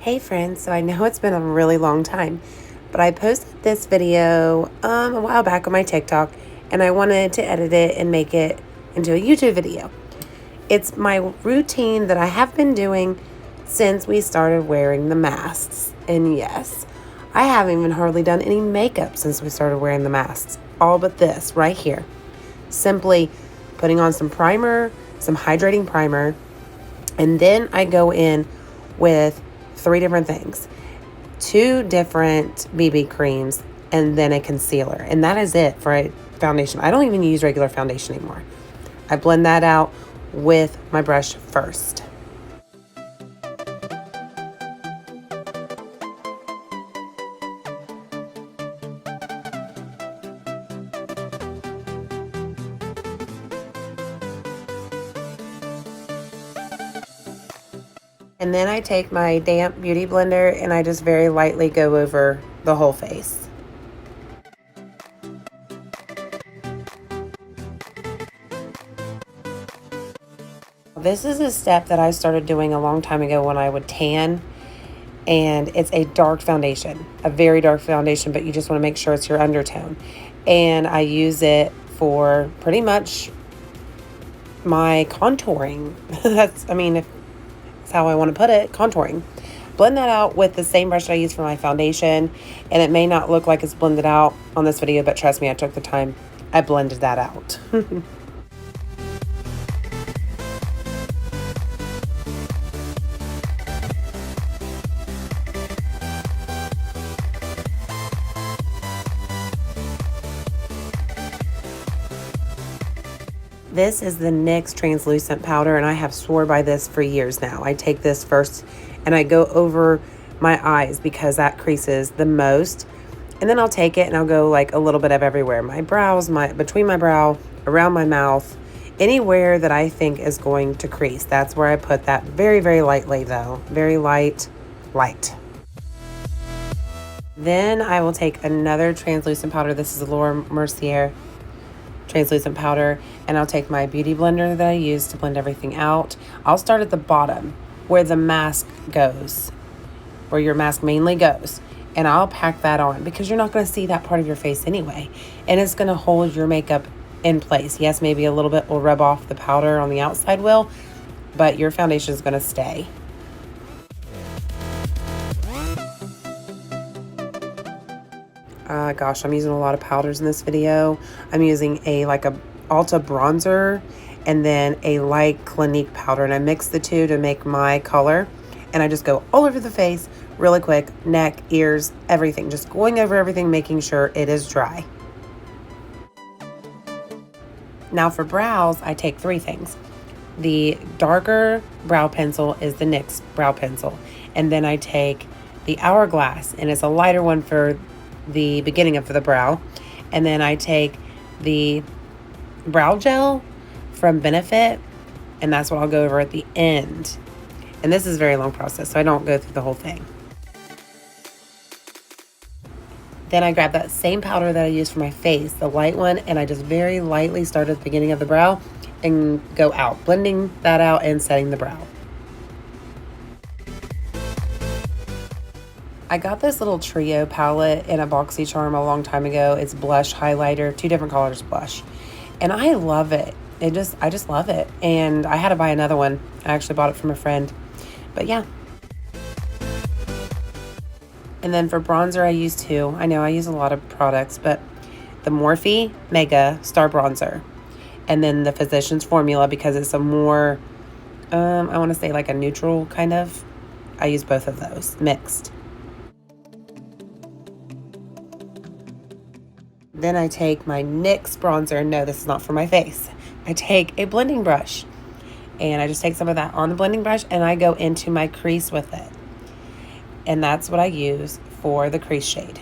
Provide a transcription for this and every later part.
Hey friends, so I know it's been a really long time, but I posted this video a while back on my TikTok and I wanted to edit it and make it into a YouTube video. It's my routine that I have been doing since we started wearing the masks. And yes, I haven't even hardly done any makeup since we started wearing the masks. All but this right here. Simply putting on some primer, some hydrating primer, and then I go in with 3 different things, 2 different BB creams, and then a concealer. And that is it for a foundation. I don't even use regular foundation anymore. I blend that out with my brush first. And then I take my damp beauty blender and I just very lightly go over the whole face. This is a step that I started doing a long time ago when I would tan, and it's a dark foundation, a very dark foundation, but you just want to make sure it's your undertone. And I use it for pretty much my contouring. That's how I want to put it, contouring. Blend that out with the same brush that I use for my foundation, and it may not look like it's blended out on this video, but trust me, I took the time. I blended that out. This is the NYX translucent powder, and I have swore by this for years now. I take this first and I go over my eyes because that creases the most. And then I'll take it and I'll go like a little bit of everywhere. My brows, between my brow, around my mouth, anywhere that I think is going to crease. That's where I put that very, very lightly though. Very light. Then I will take another translucent powder. This is Laura Mercier translucent powder, and I'll take my beauty blender that I use to blend everything out. I'll start at the bottom where the mask goes, where your mask mainly goes, and I'll pack that on because you're not going to see that part of your face anyway, and it's going to hold your makeup in place. Yes, maybe a little bit will rub off the powder on the outside but your foundation is going to stay. Gosh, I'm using a lot of powders in this video. I'm using a Ulta bronzer and then a light Clinique powder, and I mix the two to make my color, and I just go all over the face really quick, neck, ears, everything, just going over everything, making sure it is dry. Now for brows, I take 3 things. The darker brow pencil is the NYX brow pencil, and then I take the Hourglass, and it's a lighter one for the beginning of the brow, and then I take the brow gel from Benefit, and that's what I'll go over at the end. And this is a very long process, so I don't go through the whole thing. Then I grab that same powder that I use for my face, the light one, and I just very lightly start at the beginning of the brow and go out, blending that out and setting the brow. I got this little trio palette in a BoxyCharm a long time ago. It's blush highlighter, 2 different colors blush. And I love it. I just love it. And I had to buy another one. I actually bought it from a friend. But yeah. And then for bronzer, I use 2. I know I use a lot of products, but the Morphe Mega Star Bronzer. And then the Physicians Formula, because it's a more, I want to say like a neutral kind of. I use both of those mixed. Then I take my NYX bronzer. No, this is not for my face. I take a blending brush, and I just take some of that on the blending brush, and I go into my crease with it. And that's what I use for the crease shade.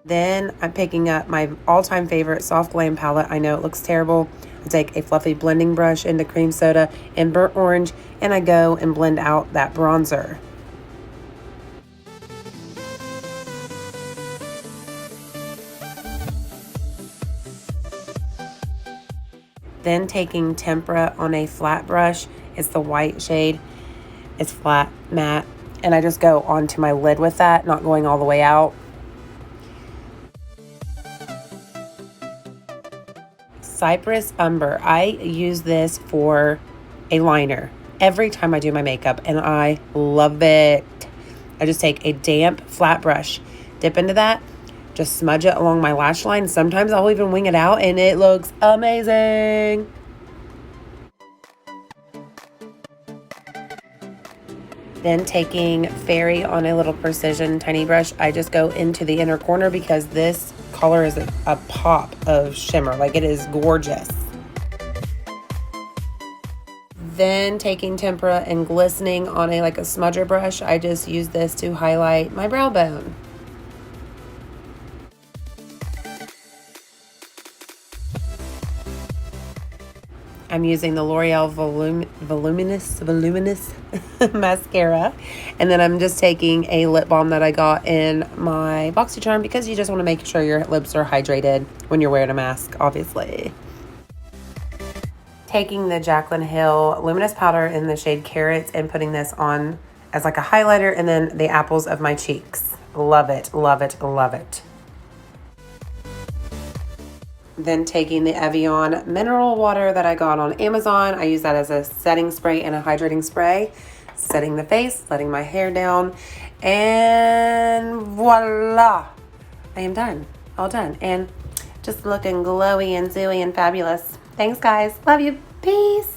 Then I'm picking up my all-time favorite Soft Glam palette. I know it looks terrible. I take a fluffy blending brush into Cream Soda and Burnt Orange, and I go and blend out that bronzer. Then taking Tempera on a flat brush. It's the white shade. It's flat, matte. And I just go onto my lid with that, not going all the way out. Cypress Umber. I use this for a liner every time I do my makeup, and I love it. I just take a damp flat brush, dip into that, just smudge it along my lash line. Sometimes I'll even wing it out, and it looks amazing. Then taking Fairy on a little precision tiny brush, I just go into the inner corner because this color is a pop of shimmer. Like, it is gorgeous. Then taking Tempera and Glistening on a smudger brush, I just use this to highlight my brow bone. I'm using the L'Oreal Voluminous mascara. And then I'm just taking a lip balm that I got in my BoxyCharm because you just want to make sure your lips are hydrated when you're wearing a mask, obviously. Taking the Jaclyn Hill Luminous Powder in the shade Carrots and putting this on as like a highlighter, and then the apples of my cheeks. Love it, love it, love it. Then taking the Evian mineral water that I got on Amazon. I use that as a setting spray and a hydrating spray. Setting the face, letting my hair down, and voila! I am done, all done, and just looking glowy and dewy and fabulous. Thanks, guys. Love you. Peace.